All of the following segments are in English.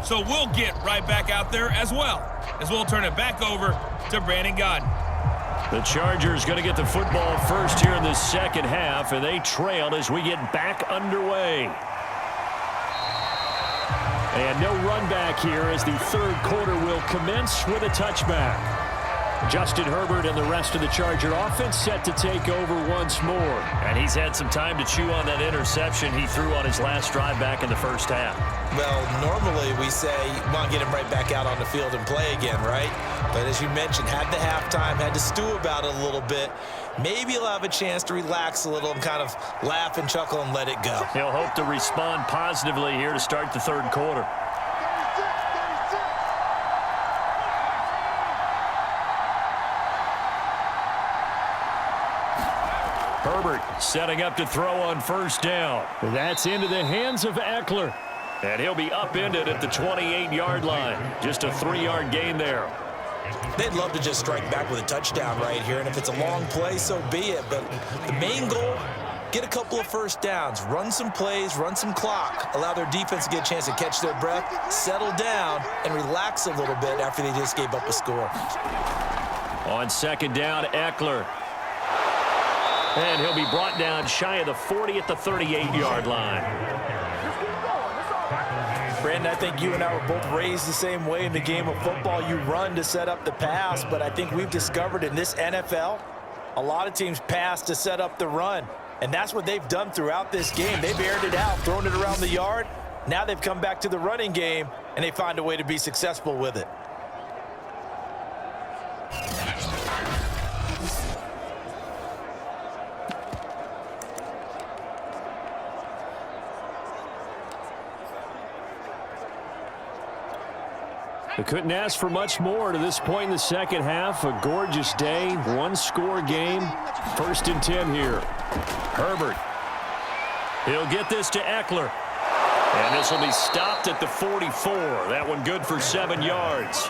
So we'll get right back out there as well, as we'll turn it back over to Brandon Godden. The Chargers going to get the football first here in the second half, and they trail as we get back underway. And no run back here as the third quarter will commence with a touchback. Justin Herbert and the rest of the Charger offense set to take over once more. And he's had some time to chew on that interception he threw on his last drive back in the first half. Well, normally we say you want to get him right back out on the field and play again, right? But as you mentioned, had the halftime, had to stew about it a little bit. Maybe he'll have a chance to relax a little and kind of laugh and chuckle and let it go. He'll hope to respond positively here to start the third quarter. Herbert setting up to throw on first down. That's into the hands of Eckler. And he'll be upended at the 28-yard line. Just a 3-yard gain there. They'd love to just strike back with a touchdown right here, and if it's a long play, so be it. But the main goal, get a couple of first downs, run some plays, run some clock, allow their defense to get a chance to catch their breath, settle down, and relax a little bit after they just gave up a score. On second down, Eckler. And he'll be brought down shy of the 40 at the 38-yard line. Brandon, I think you and I were both raised the same way in the game of football. You run to set up the pass, but I think we've discovered in this NFL, a lot of teams pass to set up the run. And that's what they've done throughout this game. They've aired it out, thrown it around the yard. Now they've come back to the running game, and they find a way to be successful with it. They couldn't ask for much more to this point in the second half. A gorgeous day, one-score game. 1st and 10 here. Herbert. He'll get this to Eckler. And this will be stopped at the 44. That one good for 7 yards.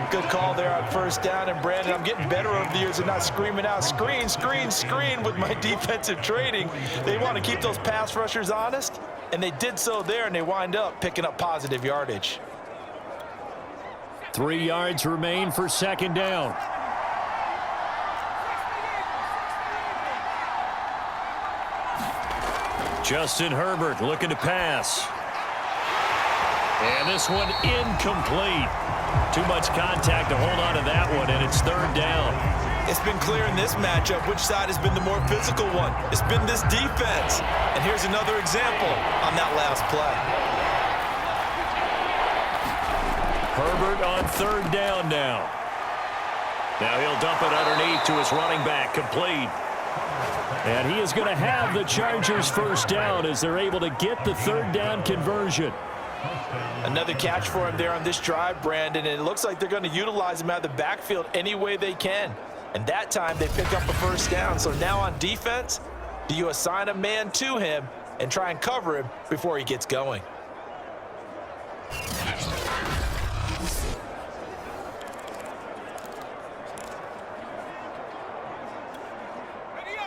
Good call there on first down. And, Brandon, I'm getting better over the years of not screaming out, screen, screen, screen with my defensive training. They want to keep those pass rushers honest, and they did so there, and they wind up picking up positive yardage. 3 yards remain for second down. Justin Herbert looking to pass. And this one incomplete. Too much contact to hold on to that one, and it's third down. It's been clear in this matchup which side has been the more physical one. It's been this defense. And here's another example on that last play. Herbert on third down now. Now he'll dump it underneath to his running back, complete. And he is going to have the Chargers first down as they're able to get the third down conversion. Another catch for him there on this drive, Brandon, and it looks like they're going to utilize him out of the backfield any way they can. And that time they pick up a first down. So now on defense, do you assign a man to him and try and cover him before he gets going?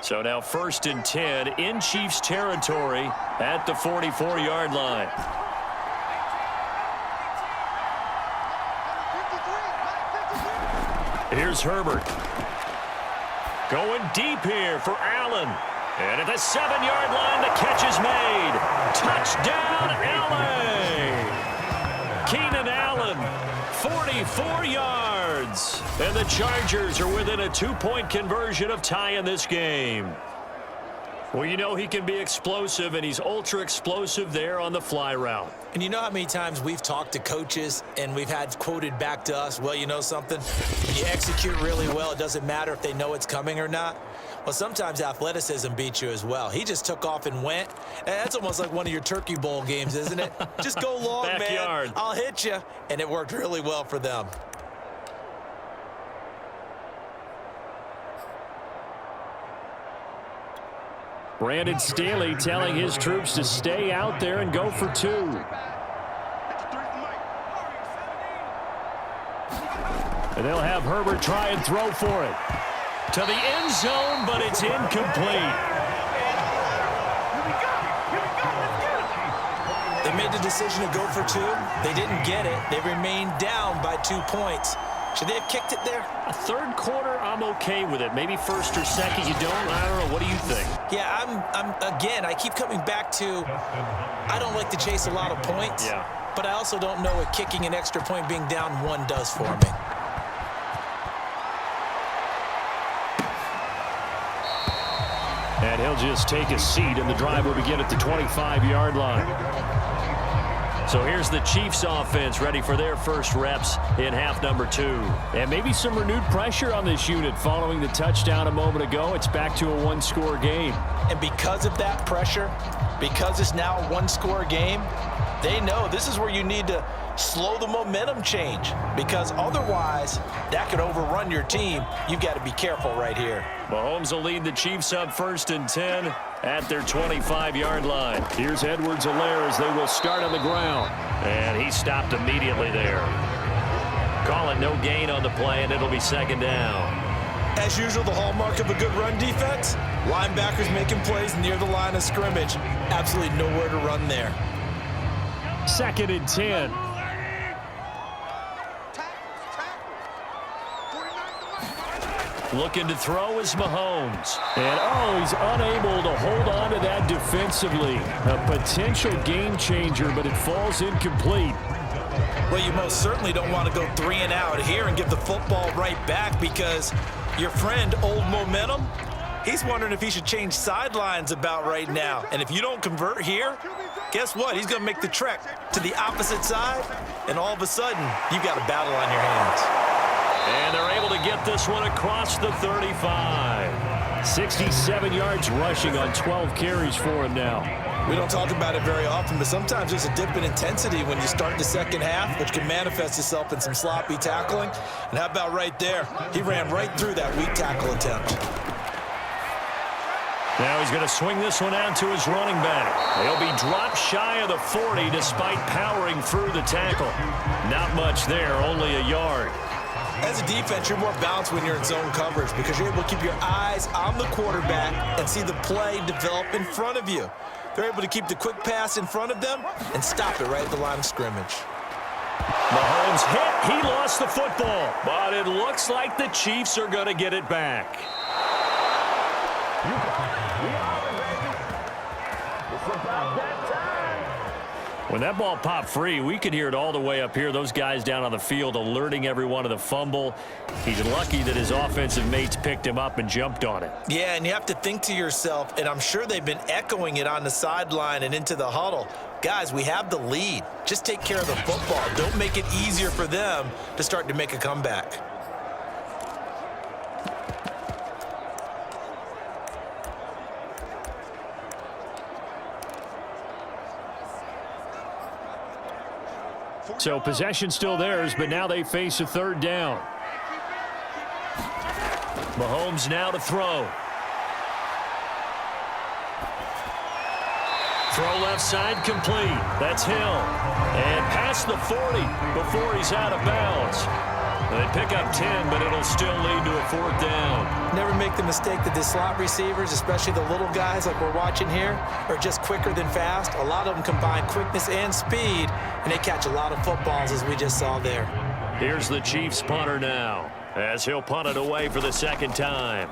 So now 1st and 10 in Chiefs territory at the 44-yard line. Here's Herbert. Going deep here for Allen. And at the 7-yard line, the catch is made. Touchdown, LA! Keenan Allen, 44 yards. And the Chargers are within a 2-point conversion of tying this game. Well, you know he can be explosive, and he's ultra-explosive there on the fly route. And you know how many times we've talked to coaches and we've had quoted back to us, well, you know something? When you execute really well, it doesn't matter if they know it's coming or not. Well, sometimes athleticism beats you as well. He just took off and went. And that's almost like one of your Turkey Bowl games, isn't it? Just go long, Backyard. man. I'll hit you. And it worked really well for them. Brandon Staley telling his troops to stay out there and go for 2. And they'll have Herbert try and throw for it. To the end zone, but it's incomplete. They made the decision to go for 2. They didn't get it. They remained down by 2 points. Should they have kicked it there? A third quarter, I'm okay with it. Maybe first or second, you don't. I don't know. What do you think? Yeah, again, I keep coming back to I don't like to chase a lot of points. Yeah. But I also don't know what kicking an extra point being down 1 does for me. And he'll just take a seat, and the drive will begin at the 25-yard line. So here's the Chiefs offense ready for their first reps in half number 2. And maybe some renewed pressure on this unit following the touchdown a moment ago. It's back to a one-score game. And because of that pressure, because it's now a one-score game, they know this is where you need to slow the momentum change, because otherwise that could overrun your team. You've got to be careful right here. Mahomes will lead the Chiefs up 1st and 10 at their 25-yard line. Here's Edwards-Helaire as they will start on the ground. And he stopped immediately there. Call it no gain on the play, and it'll be 2nd down. As usual, the hallmark of a good run defense, linebackers making plays near the line of scrimmage. Absolutely nowhere to run there. 2nd and 10. Looking to throw is Mahomes. And, he's unable to hold on to that defensively. A potential game changer, but it falls incomplete. Well, you most certainly don't want to go 3 and out here and give the football right back, because your friend, Old Momentum, he's wondering if he should change sidelines about right now. And if you don't convert here, guess what? He's going to make the trek to the opposite side, and all of a sudden, you've got a battle on your hands. And they're able to get this one across the 35. 67 yards rushing on 12 carries for him now. We don't talk about it very often, but sometimes there's a dip in intensity when you start the second half, which can manifest itself in some sloppy tackling. And how about right there? He ran right through that weak tackle attempt. Now he's going to swing this one out to his running back. He'll be dropped shy of the 40 despite powering through the tackle. Not much there, only a yard. As a defense, you're more balanced when you're in zone coverage, because you're able to keep your eyes on the quarterback and see the play develop in front of you. They're able to keep the quick pass in front of them and stop it right at the line of scrimmage. Mahomes hit. He lost the football. But it looks like the Chiefs are going to get it back. When that ball popped free, we could hear it all the way up here. Those guys down on the field alerting everyone of the fumble. He's lucky that his offensive mates picked him up and jumped on it. Yeah, and you have to think to yourself, and I'm sure they've been echoing it on the sideline and into the huddle. Guys, we have the lead. Just take care of the football. Don't make it easier for them to start to make a comeback. So possession still theirs, but now they face a 3rd down. Mahomes now to throw. Throw left side complete. That's Hill. And past the 40 before he's out of bounds. They pick up 10, but it'll still lead to a 4th down. Never make the mistake that the slot receivers, especially the little guys like we're watching here, are just quicker than fast. A lot of them combine quickness and speed, and they catch a lot of footballs, as we just saw there. Here's the Chiefs punter now, as he'll punt it away for the 2nd time.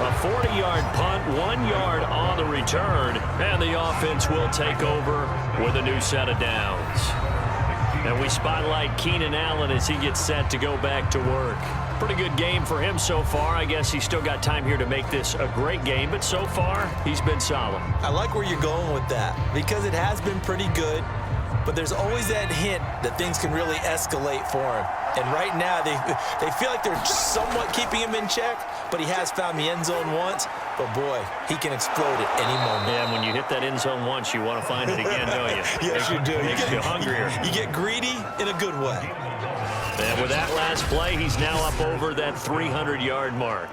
A 40-yard punt, 1 yard on the return, and the offense will take over with a new set of downs. And we spotlight Keenan Allen as he gets set to go back to work. Pretty good game for him so far. I guess he's still got time here to make this a great game, but so far, he's been solid. I like where you're going with that, because it has been pretty good, but there's always that hint that things can really escalate for him. And right now, they feel like they're somewhat keeping him in check, but he has found the end zone once. But, boy, he can explode at any moment. Yeah, and when you hit that end zone once, you want to find it again, don't you? Yes, you do. Makes you hungrier. You get greedy in a good way. And with that last play, he's now up over that 300-yard mark.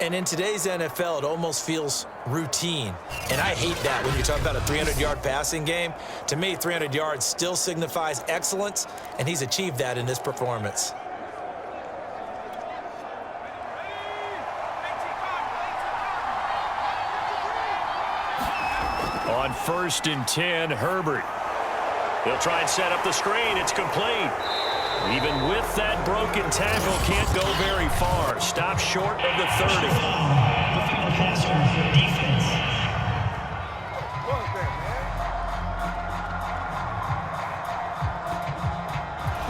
And in today's NFL, it almost feels routine. And I hate that when you talk about a 300-yard passing game. To me, 300 yards still signifies excellence, and he's achieved that in this performance. On 1st and 10, Herbert. He'll try and set up the screen. It's complete. Even with that broken tackle, can't go very far. Stops short of the 30.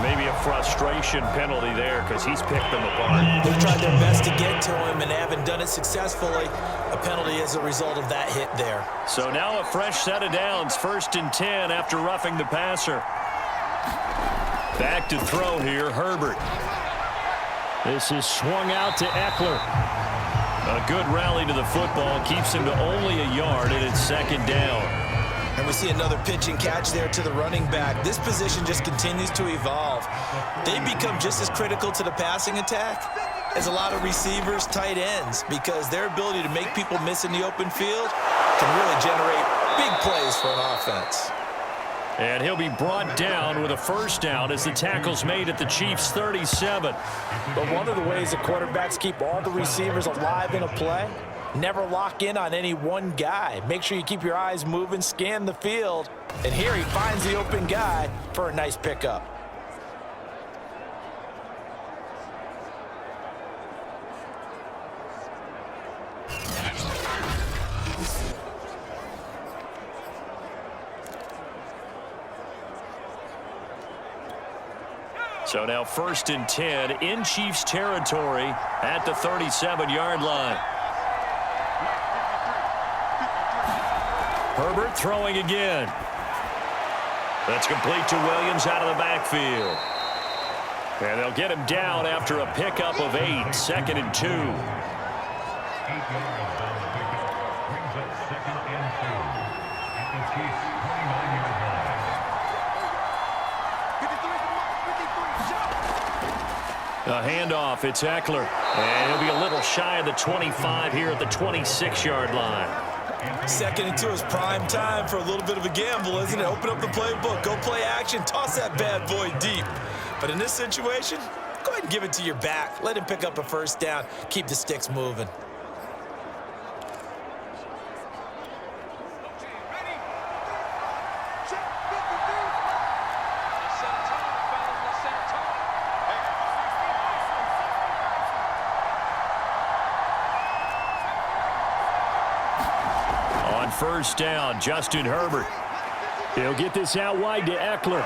Maybe a frustration penalty there because he's picked them apart. They've tried their best to get to him and haven't done it successfully. A penalty as a result of that hit there. So now a fresh set of downs. 1st and 10 after roughing the passer. Back to throw here, Herbert. This is swung out to Eckler. A good rally to the football. Keeps him to only a yard, and it's 2nd down. And we see another pitch and catch there to the running back. This position just continues to evolve. They become just as critical to the passing attack as a lot of receivers, tight ends, because their ability to make people miss in the open field can really generate big plays for an offense. And he'll be brought down with a 1st down as the tackle's made at the Chiefs' 37. But one of the ways the quarterbacks keep all the receivers alive in a play, never lock in on any one guy. Make sure you keep your eyes moving, scan the field. And here he finds the open guy for a nice pickup. So now 1st and 10 in Chiefs territory at the 37-yard line. Herbert throwing again. That's complete to Williams out of the backfield. And they'll get him down after a pickup of 8, 2nd and 2. A handoff, it's Eckler. And he'll be a little shy of the 25 here at the 26-yard line. 2nd and 2 is prime time for a little bit of a gamble, isn't it? Open up the playbook, go play action, toss that bad boy deep. But in this situation, go ahead and give it to your back. Let him pick up a 1st down. Keep the sticks moving. On 1st down, Justin Herbert. He'll get this out wide to Eckler.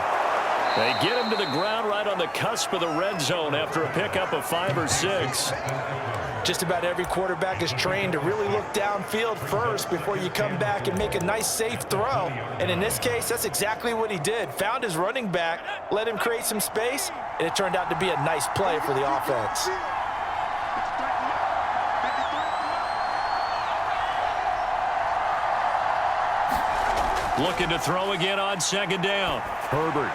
They get him to the ground right on the cusp of the red zone after a pickup of 5 or 6. Just about every quarterback is trained to really look downfield first before you come back and make a nice, safe throw. And in this case, that's exactly what he did. Found his running back, let him create some space, and it turned out to be a nice play for the offense. Looking to throw again on 2nd down. Herbert.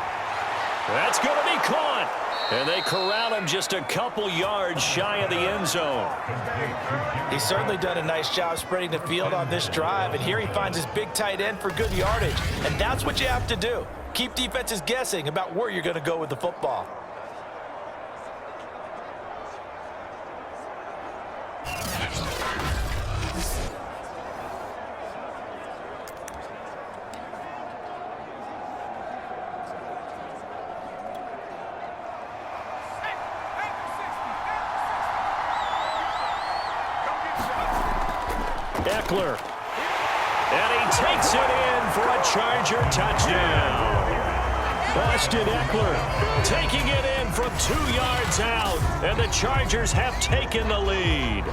That's going to be caught. And they corral him just a couple yards shy of the end zone. He's certainly done a nice job spreading the field on this drive. And here he finds his big tight end for good yardage. And that's what you have to do. Keep defenses guessing about where you're going to go with the football. Eckler. And he takes it in for a Charger touchdown. Austin Eckler taking it in from 2 yards out, and the Chargers have taken the lead.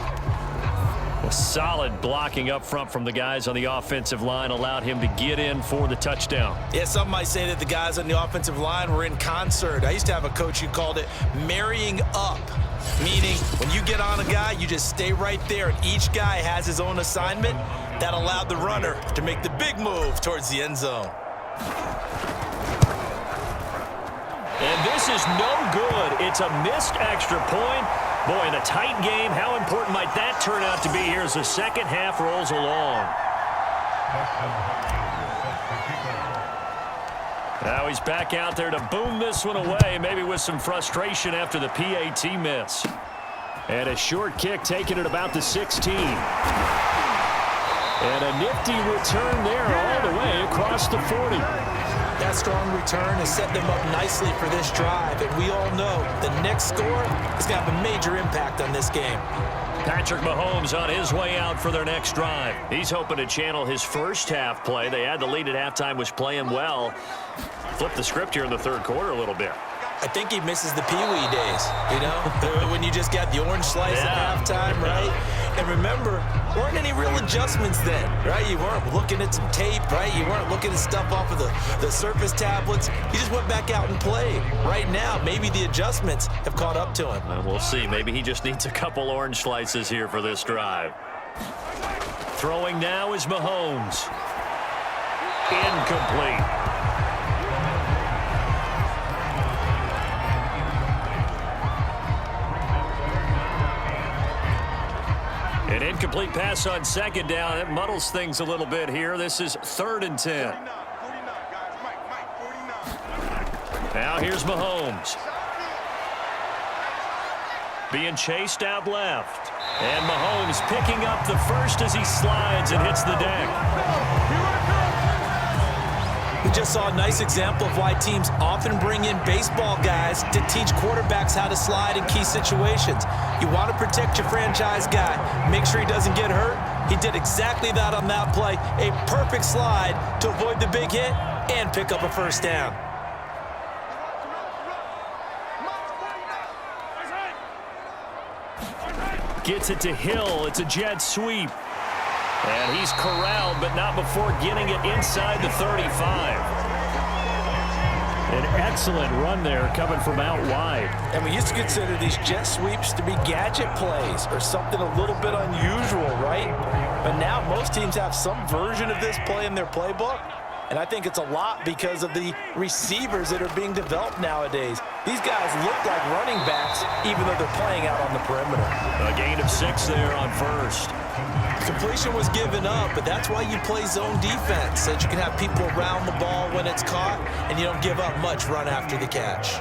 A solid blocking up front from the guys on the offensive line allowed him to get in for the touchdown. Yeah, some might say that the guys on the offensive line were in concert. I used to have a coach who called it marrying up, meaning when you get on a guy, you just stay right there, and each guy has his own assignment. That allowed the runner to make the big move towards the end zone. And this is no good. It's a missed extra point. Boy, in a tight game, how important might that turn out to be here as the second half rolls along? Now he's back out there to boom this one away, maybe with some frustration after the PAT miss. And a short kick taken at about the 16. And a nifty return there all the way across the 40. That strong return has set them up nicely for this drive, and we all know the next score is going to have a major impact on this game. Patrick Mahomes on his way out for their next drive. He's hoping to channel his first half play. They had the lead at halftime, was playing well. Flip the script here in the third quarter a little bit. I think he misses the Pee-wee days, you know, when you just got the orange slice at halftime, right? And remember, there weren't any real adjustments then, right? You weren't looking at some tape, right? You weren't looking at stuff off of the Surface tablets. You just went back out and played. Right now, maybe the adjustments have caught up to him. Well, we'll see. Maybe he just needs a couple orange slices here for this drive. Throwing now is Mahomes. Incomplete. An incomplete pass on second down. It muddles things a little bit here. This is 3rd and 10. Now here's Mahomes. Being chased out left. And Mahomes picking up the first as he slides and hits the deck. We just saw a nice example of why teams often bring in baseball guys to teach quarterbacks how to slide in key situations. You want to protect your franchise guy. Make sure he doesn't get hurt. He did exactly that on that play. A perfect slide to avoid the big hit and pick up a first down. Gets it to Hill. It's a jet sweep. And he's corralled, but not before getting it inside the 35. An excellent run there coming from out wide. And we used to consider these jet sweeps to be gadget plays or something a little bit unusual, right? But now most teams have some version of this play in their playbook. And I think it's a lot because of the receivers that are being developed nowadays. These guys look like running backs even though they're playing out on the perimeter. A gain of 6 there on first. Completion was given up, but that's why you play zone defense, so that you can have people around the ball when it's caught, and you don't give up much run after the catch.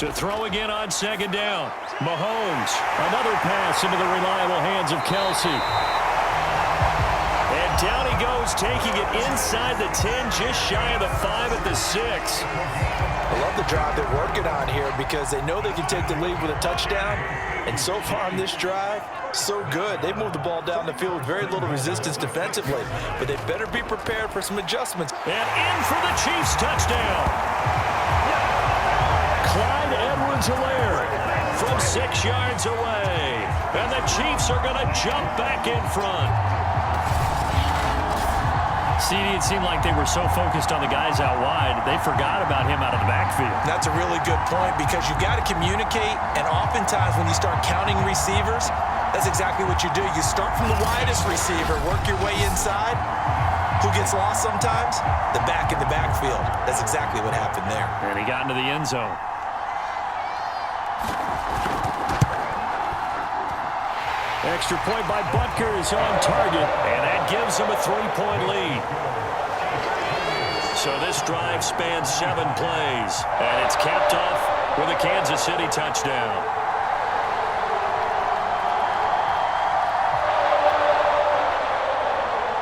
To throw again on second down. Mahomes. Another pass into the reliable hands of Kelsey. And down he goes, taking it inside the 10, just shy of the 5 at the 6. I love the drive they're working on here because they know they can take the lead with a touchdown. And so far on this drive, so good. They moved the ball down the field with very little resistance defensively. But they better be prepared for some adjustments. And in for the Chiefs touchdown. Clyde Edwards-Helaire from 6 yards away. And the Chiefs are going to jump back in front. CD, it seemed like they were so focused on the guys out wide, they forgot about him out of the backfield. That's a really good point because you got to communicate, and oftentimes when you start counting receivers, that's exactly what you do. You start from the widest receiver, work your way inside. Who gets lost sometimes? The back in the backfield. That's exactly what happened there. And he got into the end zone. Extra point by Butker is on target, and that gives him a 3-point lead. So this drive spans 7 plays, and it's capped off with a Kansas City touchdown.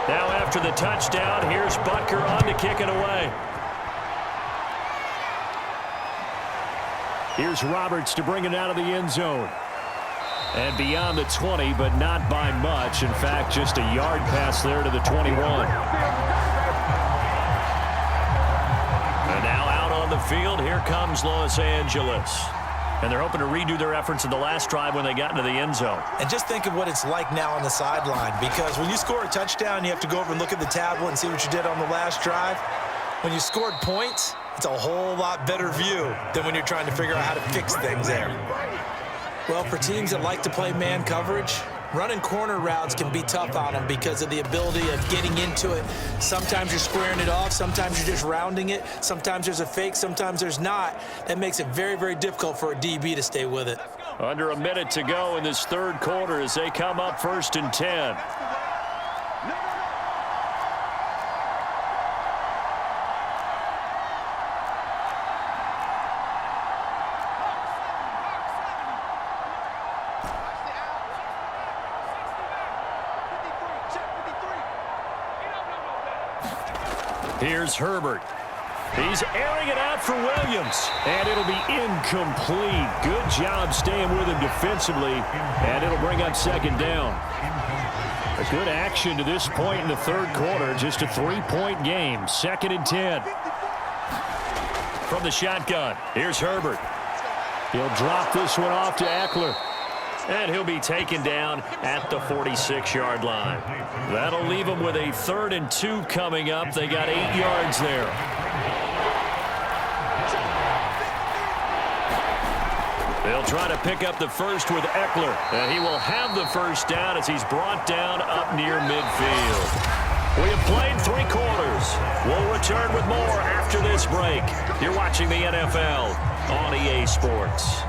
Now after the touchdown, here's Butker on to kick it away. Here's Roberts to bring it out of the end zone. And beyond the 20, but not by much. In fact, just a yard pass there to the 21. And now out on the field, here comes Los Angeles. And they're hoping to redo their efforts in the last drive when they got into the end zone. And just think of what it's like now on the sideline, because when you score a touchdown, you have to go over and look at the tablet and see what you did on the last drive. When you scored points, it's a whole lot better view than when you're trying to figure out how to fix things there. Well, for teams that like to play man coverage, running corner routes can be tough on them because of the ability of getting into it. Sometimes you're squaring it off. Sometimes you're just rounding it. Sometimes there's a fake. Sometimes there's not. That makes it very, very difficult for a DB to stay with it. Under a minute to go in this third quarter as they come up 1st and 10. Here's Herbert. He's airing it out for Williams. And it'll be incomplete. Good job staying with him defensively. And it'll bring up second down. A good action to this point in the third quarter. Just a 3-point game. 2nd and 10. From the shotgun, here's Herbert. He'll drop this one off to Eckler. And he'll be taken down at the 46-yard line. That'll leave him with a 3rd and 2 coming up. They got 8 yards there. They'll try to pick up the first with Eckler. And he will have the first down as he's brought down up near midfield. We have played 3 quarters. We'll return with more after this break. You're watching the NFL on EA Sports.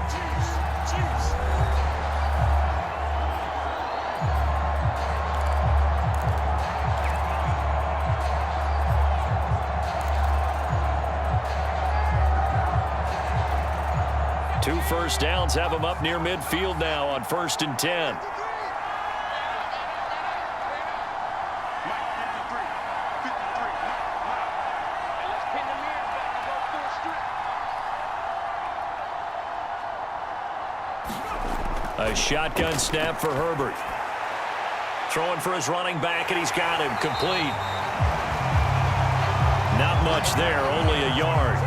Two first downs have him up near midfield now on 1st and 10. A shotgun snap for Herbert. Throwing for his running back, and he's got him complete. Not much there, only a yard.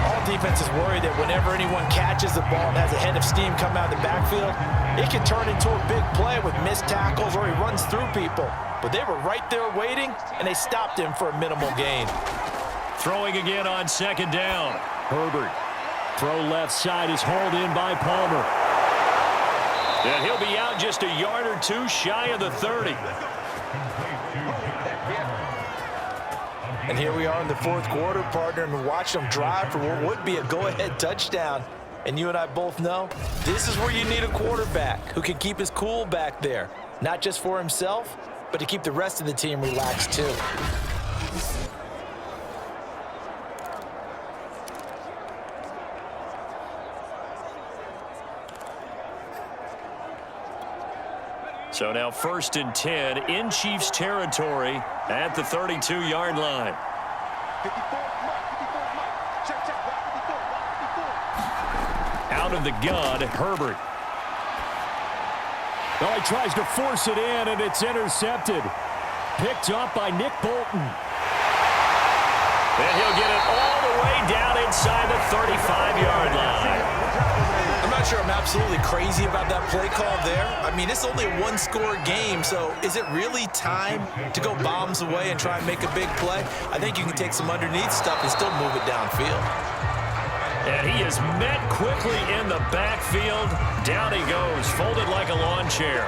All defenses worry that whenever anyone catches the ball and has a head of steam come out of the backfield, it can turn into a big play with missed tackles or he runs through people. But they were right there waiting, and they stopped him for a minimal gain. Throwing again on 2nd down. Herbert. Throw left side is hauled in by Palmer. And he'll be out just a yard or 2 shy of the 30. And here we are in the 4th quarter, partner, and watch them drive for what would be a go-ahead touchdown. And you and I both know this is where you need a quarterback who can keep his cool back there. Not just for himself, but to keep the rest of the team relaxed too. So now 1st and 10 in Chiefs territory at the 32-yard line. Out of the gun, Herbert. Oh, he tries to force it in, and it's intercepted. Picked up by Nick Bolton. And he'll get it all the way down inside the 35-yard line. I'm not sure I'm absolutely crazy about that play call there. I mean, it's only a 1-score game, so is it really time to go bombs away and try and make a big play? I think you can take some underneath stuff and still move it downfield. And he is met quickly in the backfield. Down he goes, folded like a lawn chair.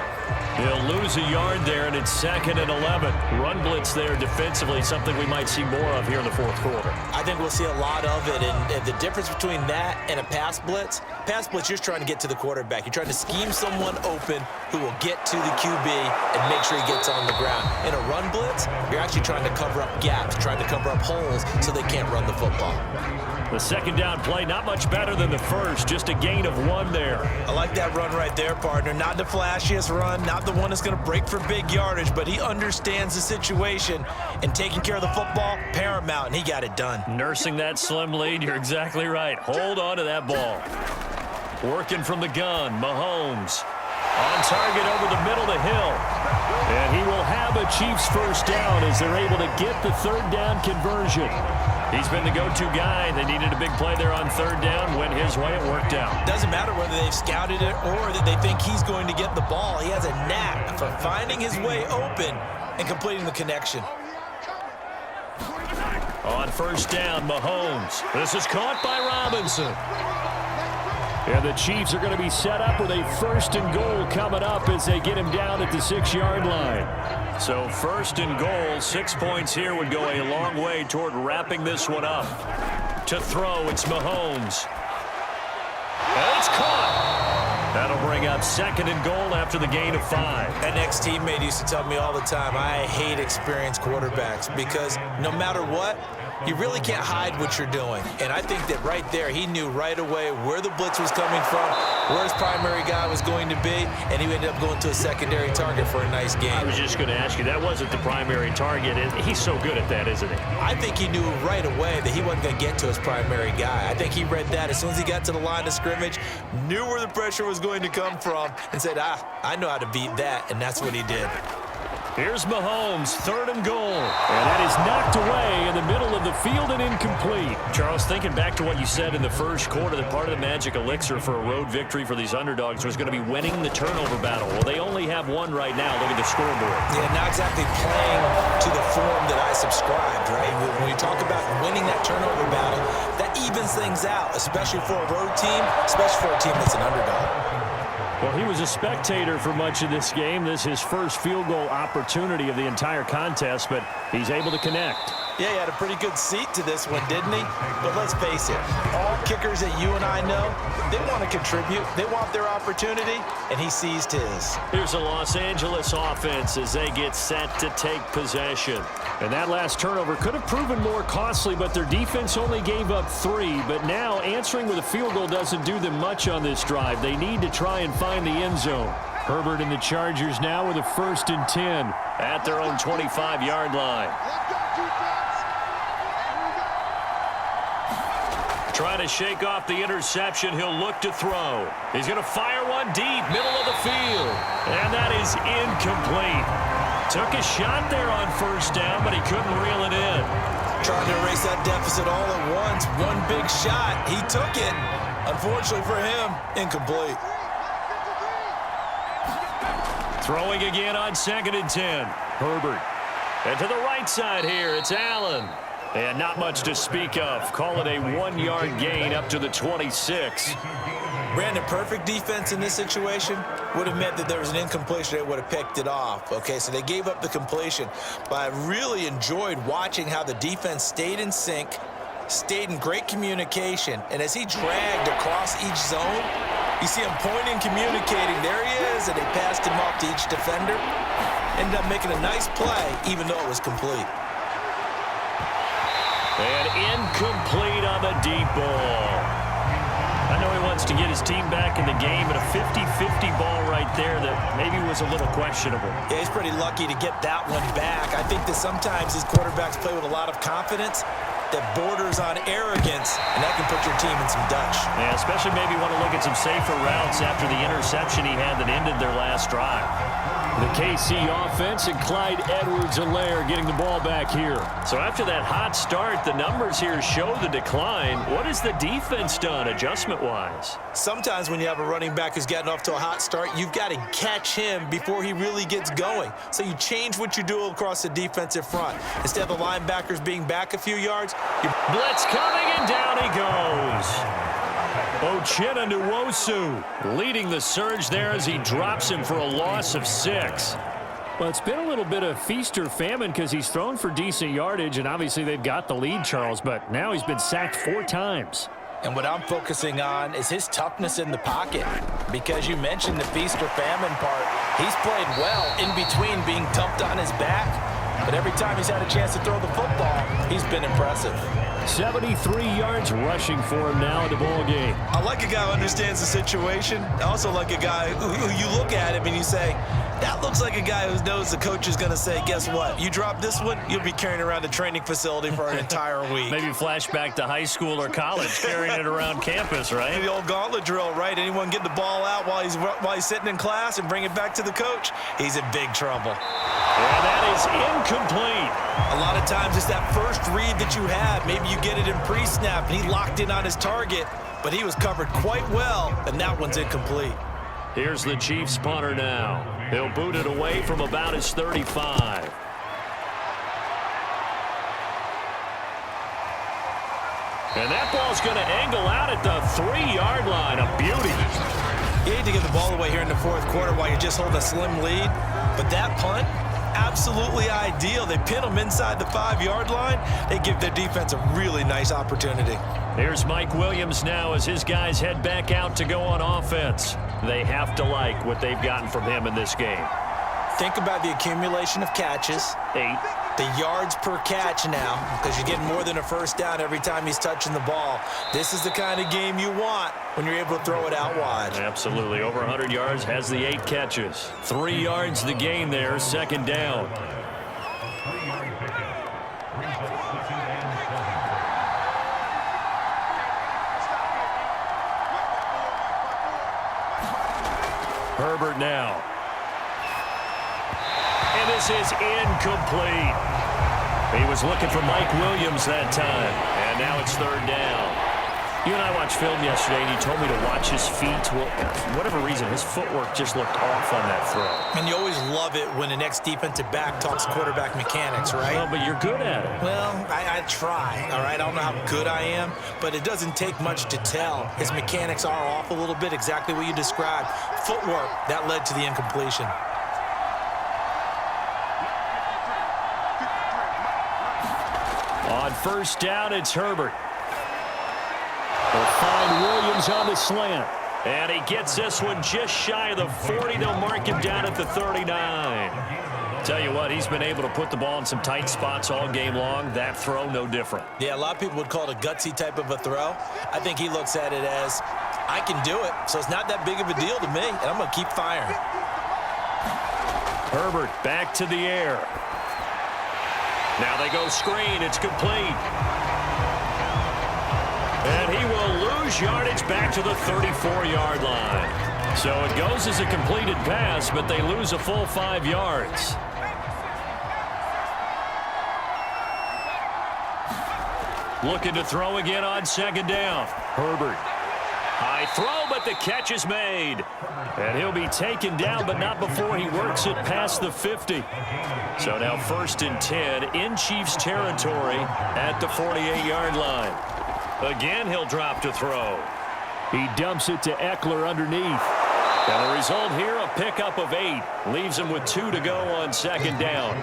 He'll lose a yard there, and it's 2nd and 11. Run blitz there defensively, something we might see more of here in the 4th quarter. I think we'll see a lot of it, and the difference between that and a pass blitz, you're trying to get to the quarterback. You're trying to scheme someone open who will get to the QB and make sure he gets on the ground. In a run blitz, you're actually trying to cover up gaps, trying to cover up holes so they can't run the football. The 2nd down play, not much better than the first, just a gain of 1 there. I like that run right there, partner. Not the flashiest run, not the one that's going to break for big yardage, but he understands the situation, and taking care of the football, paramount, and he got it done. Nursing that slim lead, you're exactly right. Hold on to that ball. Working from the gun, Mahomes. On target over the middle to Hill. And he will have a Chiefs first down as they're able to get the 3rd down conversion. He's been the go-to guy. They needed a big play there on 3rd down. Went his way, it worked out. Doesn't matter whether they've scouted it or that they think he's going to get the ball. He has a knack for finding his way open and completing the connection. On 1st down, Mahomes. This is caught by Robinson. And the Chiefs are going to be set up with a 1st and goal coming up as they get him down at the 6-yard line. So 1st and goal, 6 points here would go a long way toward wrapping this one up. To throw, it's Mahomes. And it's caught. That'll bring up 2nd and goal after the gain of 5. That next teammate used to tell me all the time, I hate experienced quarterbacks because no matter what, you really can't hide what you're doing. And I think that right there, he knew right away where the blitz was coming from, where his primary guy was going to be, and he ended up going to a secondary target for a nice game. I was just going to ask you, that wasn't the primary target. He's so good at that, isn't he? I think he knew right away that he wasn't going to get to his primary guy. I think he read that as soon as he got to the line of scrimmage, knew where the pressure was going to come from, and said, I know how to beat that, and that's what he did. Here's Mahomes, 3rd and goal. And that is knocked away in the middle of the field and incomplete. Charles, thinking back to what you said in the first quarter, that part of the magic elixir for a road victory for these underdogs was going to be winning the turnover battle. Well, they only have one right now. Look at the scoreboard. Yeah, not exactly playing to the form that I subscribed, right? When you talk about winning that turnover battle, that evens things out, especially for a road team, especially for a team that's an underdog. Well, he was a spectator for much of this game. This is his first field goal opportunity of the entire contest, but he's able to connect. Yeah, he had a pretty good seat to this one, didn't he? But let's face it, all kickers that you and I know, they want to contribute. They want their opportunity, and he seized his. Here's a Los Angeles offense as they get set to take possession. And that last turnover could have proven more costly, but their defense only gave up 3. But now answering with a field goal doesn't do them much on this drive. They need to try and find the end zone. Herbert and the Chargers now with a 1st and 10 at their own 25-yard line. Trying to shake off the interception. He'll look to throw. He's going to fire one deep, middle of the field. And that is incomplete. Took a shot there on 1st down, but he couldn't reel it in. Trying to erase that deficit all at once. One big shot. He took it. Unfortunately for him, incomplete. Throwing again on 2nd and 10. Herbert. And to the right side here, it's Allen. And not much to speak of. Call it a 1-yard gain up to the 26. Brandon, perfect defense in this situation would have meant that there was an incompletion. They would have picked it off. Okay, so they gave up the completion. But I really enjoyed watching how the defense stayed in sync, stayed in great communication. And as he dragged across each zone, you see him pointing, communicating. There he is, and they passed him off to each defender. Ended up making a nice play, even though it was complete. And incomplete on the deep ball. I know he wants to get his team back in the game, but a 50-50 ball right there that maybe was a little questionable. Yeah, he's pretty lucky to get that one back. I think that sometimes these quarterbacks play with a lot of confidence that borders on arrogance, and that can put your team in some Dutch. Yeah, especially maybe want to look at some safer routes after the interception he had that ended their last drive. The KC offense and Clyde Edwards-Helaire getting the ball back here. So after that hot start, the numbers here show the decline. What has the defense done adjustment-wise? Sometimes when you have a running back who's gotten off to a hot start, you've got to catch him before he really gets going. So you change what you do across the defensive front. Instead of the linebackers being back a few yards, blitz coming, and down he goes. Uchenna Nwosu leading the surge there as he drops him for a loss of 6. Well, it's been a little bit of feast or famine because he's thrown for decent yardage, and obviously they've got the lead, Charles, but now he's been sacked 4 times. And what I'm focusing on is his toughness in the pocket, because you mentioned the feast or famine part. He's played well in between being dumped on his back, but every time he's had a chance to throw the football, he's been impressive. 73 yards rushing for him now in the ball game. I like a guy who understands the situation. I also like a guy who you look at him and you say, that looks like a guy who knows the coach is going to say, guess what? You drop this one, you'll be carrying around the training facility for an entire week. Maybe flashback to high school or college, carrying it around campus, right? The old gauntlet drill, right? Anyone get the ball out while he's sitting in class and bring it back to the coach, he's in big trouble. And that is incomplete. A lot of times it's that first read that you have. Maybe you get it in pre-snap, and he locked in on his target, but he was covered quite well, and that one's incomplete. Here's the Chiefs punter now. He'll boot it away from about his 35. And that ball's going to angle out at the 3-yard line. A beauty. You hate to give the ball away here in the fourth quarter while you're just holding a slim lead, but that punt, absolutely ideal. They pin them inside the 5-yard line. They give their defense a really nice opportunity. Here's Mike Williams now as his guys head back out to go on offense. They have to like what they've gotten from him in this game. Think about the accumulation of catches. 8. The yards per catch now, because you're getting more than a first down every time he's touching the ball. This is the kind of game you want when you're able to throw it out wide. Absolutely. Over 100 yards, has the 8 catches. 3 yards the gain there, second down. Herbert now. And this is incomplete. He was looking for Mike Williams that time. And now it's third down. You and I watched film yesterday, and you told me to watch his feet. Well, for whatever reason, his footwork just looked off on that throw. And you always love it when the next defensive back talks quarterback mechanics, right? Well, but you're good at it. Well, I try, all right? I don't know how good I am, but it doesn't take much to tell. His mechanics are off a little bit, exactly what you described. Footwork, that led to the incompletion. On first down, it's Herbert. They'll find Williams on the slant. And he gets this one just shy of the 40. They'll mark him down at the 39. Tell you what, he's been able to put the ball in some tight spots all game long. That throw, no different. Yeah, a lot of people would call it a gutsy type of a throw. I think he looks at it as, I can do it, so it's not that big of a deal to me, and I'm going to keep firing. Herbert back to the air. Now they go screen. It's complete. And he will lose yardage back to the 34-yard line. So it goes as a completed pass, but they lose a full 5 yards. Looking to throw again on second down. Herbert. High throw, but the catch is made. And he'll be taken down, but not before he works it past the 50. So now first and 10 in Chiefs territory at the 48-yard line. Again, he'll drop to throw. He dumps it to Eckler underneath. And the result here, a pickup of 8. Leaves him with 2 to go on second down.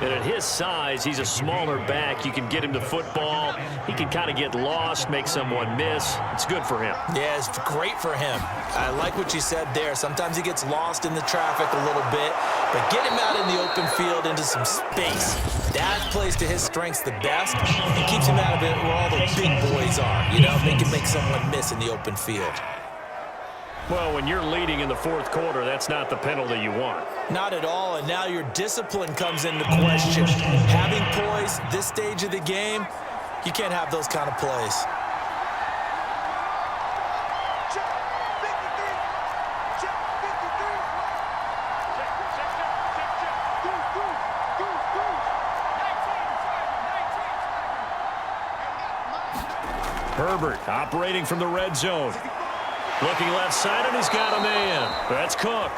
And at his size, he's a smaller back. You can get him to football. He can kind of get lost, make someone miss. It's good for him. Yeah, it's great for him. I like what you said there. Sometimes he gets lost in the traffic a little bit, but get him out in the open field into some space. That plays to his strengths the best and keeps him out of it where all the big boys are. You know, they can make someone miss in the open field. Well, when you're leading in the fourth quarter, that's not the penalty you want. Not at all, and now your discipline comes into question. Having poise this stage of the game, you can't have those kind of plays. Herbert operating from the red zone. Looking left side, and he's got a man. That's Cook.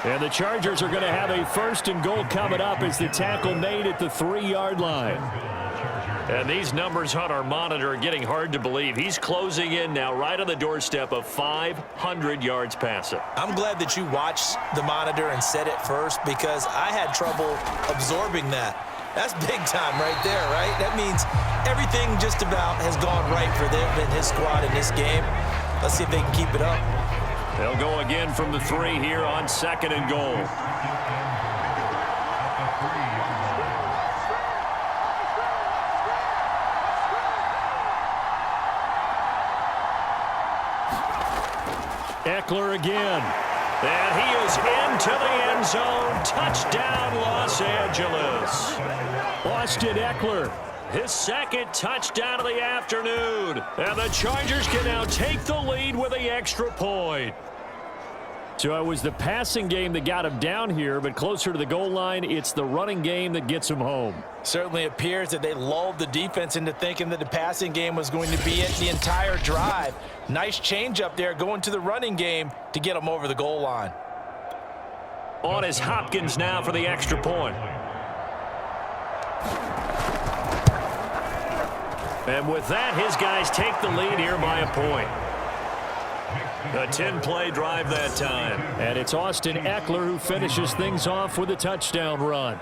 And the Chargers are going to have a first and goal coming up as the tackle made at the 3-yard line. And these numbers on our monitor are getting hard to believe. He's closing in now right on the doorstep of 500 yards passing. I'm glad that you watched the monitor and said it first because I had trouble absorbing that. That's big time right there, right? That means everything just about has gone right for them and his squad in this game. Let's see if they can keep it up. They'll go again from the 3 here on second and goal. Eckler again. And he is into the end zone. Touchdown, Los Angeles. Austin Eckler. His second touchdown of the afternoon. And the Chargers can now take the lead with the extra point. So it was the passing game that got him down here, but closer to the goal line, it's the running game that gets him home. Certainly appears that they lulled the defense into thinking that the passing game was going to be it the entire drive. Nice change up there going to the running game to get him over the goal line. On is Hopkins now for the extra point. And with that, his guys take the lead here by a point. A 10-play drive that time. And it's Austin Eckler who finishes things off with a touchdown run.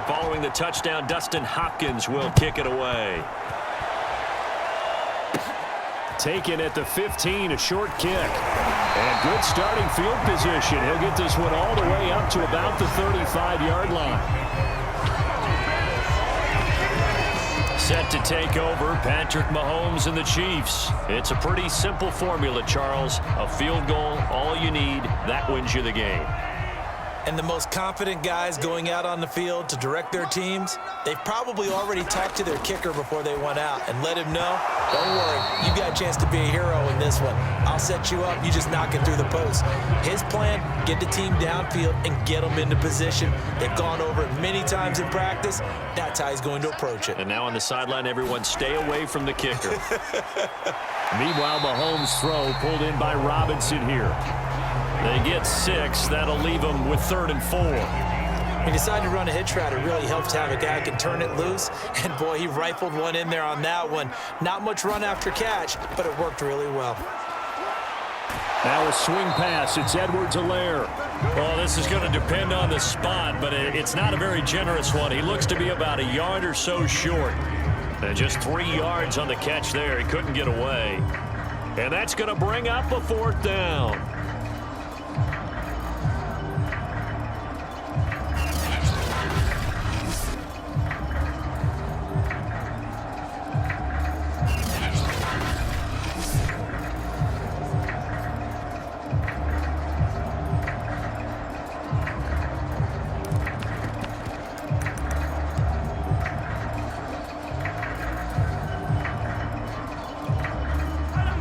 Following the touchdown, Dustin Hopkins will kick it away. Taken at the 15, a short kick. And good starting field position. He'll get this one all the way up to about the 35-yard line. Set to take over, Patrick Mahomes and the Chiefs. It's a pretty simple formula, Charles. A field goal, all you need. That wins you the game. And the most confident guys going out on the field to direct their teams, they've probably already talked to their kicker before they went out and let him know, don't worry, you got a chance to be a hero in this one. I'll set you up, you just knock it through the post. His plan, get the team downfield and get them into position. They've gone over it many times in practice. That's how he's going to approach it. And now on the sideline, everyone stay away from the kicker. Meanwhile, Mahomes' throw pulled in by Robinson here. They get 6. That'll leave them with 3rd and 4. He decided to run a hitch route. It really helps to have a guy who can turn it loose. And, boy, he rifled one in there on that one. Not much run after catch, but it worked really well. Now a swing pass. It's Edwards-Helaire. Well, this is going to depend on the spot, but it's not a very generous one. He looks to be about a yard or so short. And just 3 yards on the catch there. He couldn't get away. And that's going to bring up a 4th down.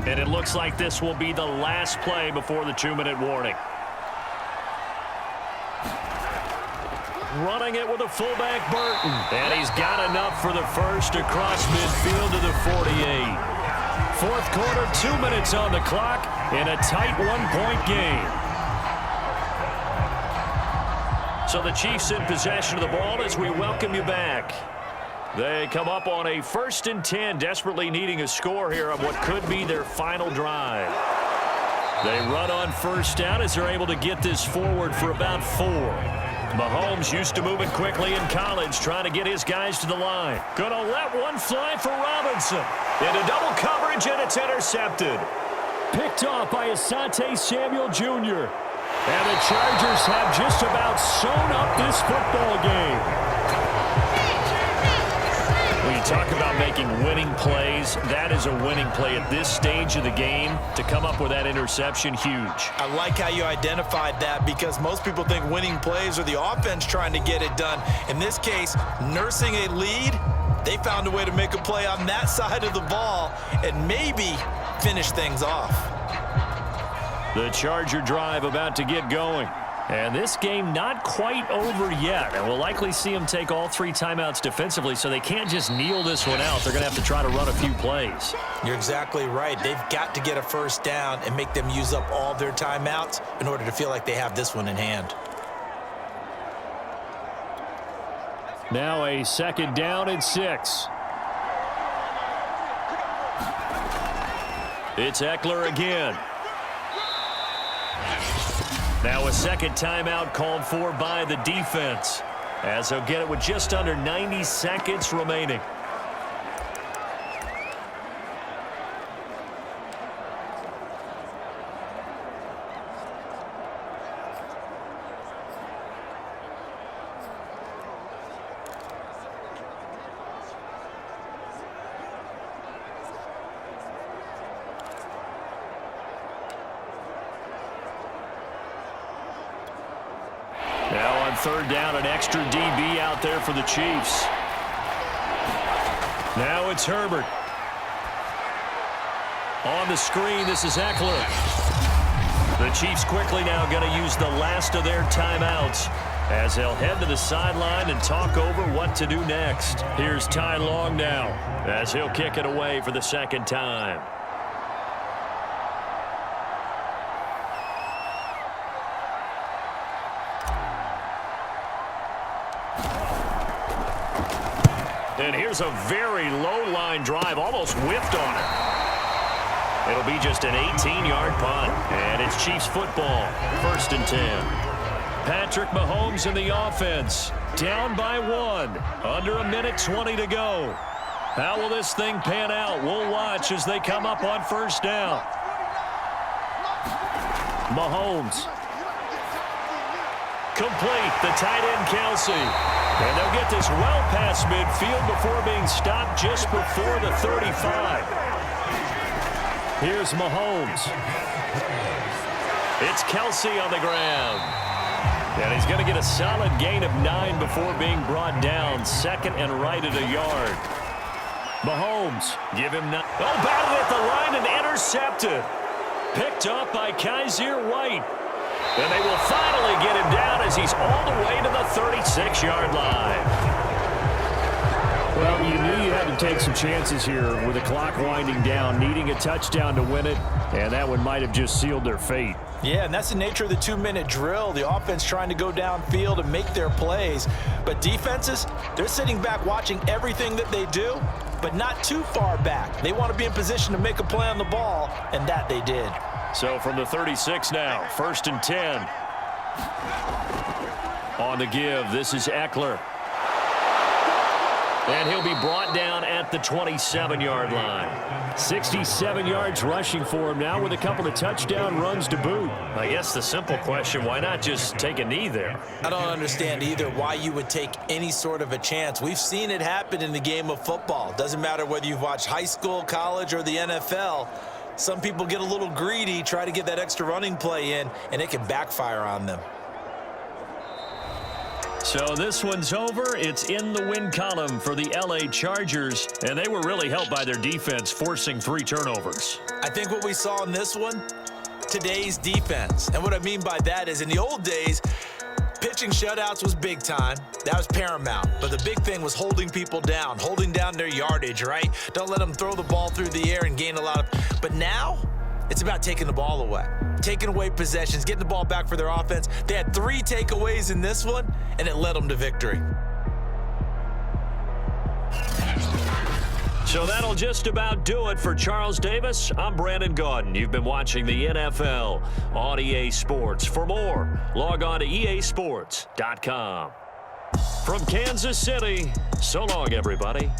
And it looks like this will be the last play before the 2-minute warning. Running it with a fullback, Burton. And he's got enough for the first across midfield to the 48. 4th quarter, 2 minutes on the clock in a tight 1-point game. So the Chiefs in possession of the ball as we welcome you back. They come up on a 1st and 10, desperately needing a score here on what could be their final drive. They run on 1st down as they're able to get this forward for about 4. Mahomes used to moving quickly in college, trying to get his guys to the line. Gonna let one fly for Robinson. Into double coverage, and it's intercepted. Picked off by Asante Samuel Jr. And the Chargers have just about sewn up this football game. When you talk about making winning plays, that is a winning play at this stage of the game. To come up with that interception, huge. I like how you identified that, because most people think winning plays are the offense trying to get it done. In this case, nursing a lead, they found a way to make a play on that side of the ball and maybe finish things off. The Charger drive about to get going. And this game not quite over yet. And we'll likely see them take all 3 timeouts defensively, so they can't just kneel this one out. They're going to have to try to run a few plays. You're exactly right. They've got to get a 1st down and make them use up all their timeouts in order to feel like they have this one in hand. Now a 2nd down and 6. It's Eckler again. Now a 2nd timeout called for by the defense, as they'll get it with just under 90 seconds remaining. Now on 3rd down, an extra DB out there for the Chiefs. Now it's Herbert. On the screen, this is Eckler. The Chiefs quickly now going to use the last of their timeouts as they'll head to the sideline and talk over what to do next. Here's Ty Long now as he'll kick it away for the 2nd time. And here's a very low-line drive, almost whiffed on it. It'll be just an 18-yard punt, and it's Chiefs football, 1st and 10. Patrick Mahomes in the offense, down by 1, under a minute 20 to go. How will this thing pan out? We'll watch as they come up on first down. Mahomes. Complete, the tight end Kelsey. And they'll get this well past midfield before being stopped just before the 35. Here's Mahomes. It's Kelsey on the ground. And he's going to get a solid gain of 9 before being brought down. Second and right at a yard. Mahomes, give him 9. Oh, batted at the line and intercepted. Picked up by Kaiser White. And they will finally get him down as he's all the way to the 36-yard line. Well, you knew you had to take some chances here with the clock winding down, needing a touchdown to win it, and that one might have just sealed their fate. Yeah, and that's the nature of the 2-minute drill. The offense trying to go downfield and make their plays. But defenses, they're sitting back watching everything that they do, but not too far back. They want to be in position to make a play on the ball, and that they did. So from the 36 now, 1st and 10. On the give, this is Eckler. And he'll be brought down at the 27-yard line. 67 yards rushing for him now with a couple of touchdown runs to boot. I guess the simple question, why not just take a knee there? I don't understand either why you would take any sort of a chance. We've seen it happen in the game of football. Doesn't matter whether you've watched high school, college, or the NFL. Some people get a little greedy, try to get that extra running play in, and it can backfire on them. So this one's over. It's in the win column for the LA Chargers, and they were really helped by their defense, forcing 3 turnovers. I think what we saw in this one, today's defense. And what I mean by that is in the old days, pitching shutouts was big time. That was paramount. But the big thing was holding people down, holding down their yardage, right? Don't let them throw the ball through the air and gain a lot of... But now, it's about taking the ball away. Taking away possessions, getting the ball back for their offense. They had 3 takeaways in this one, and it led them to victory. So that'll just about do it for Charles Davis. I'm Brandon Gaudin. You've been watching the NFL on EA Sports. For more, log on to easports.com. From Kansas City, so long, everybody.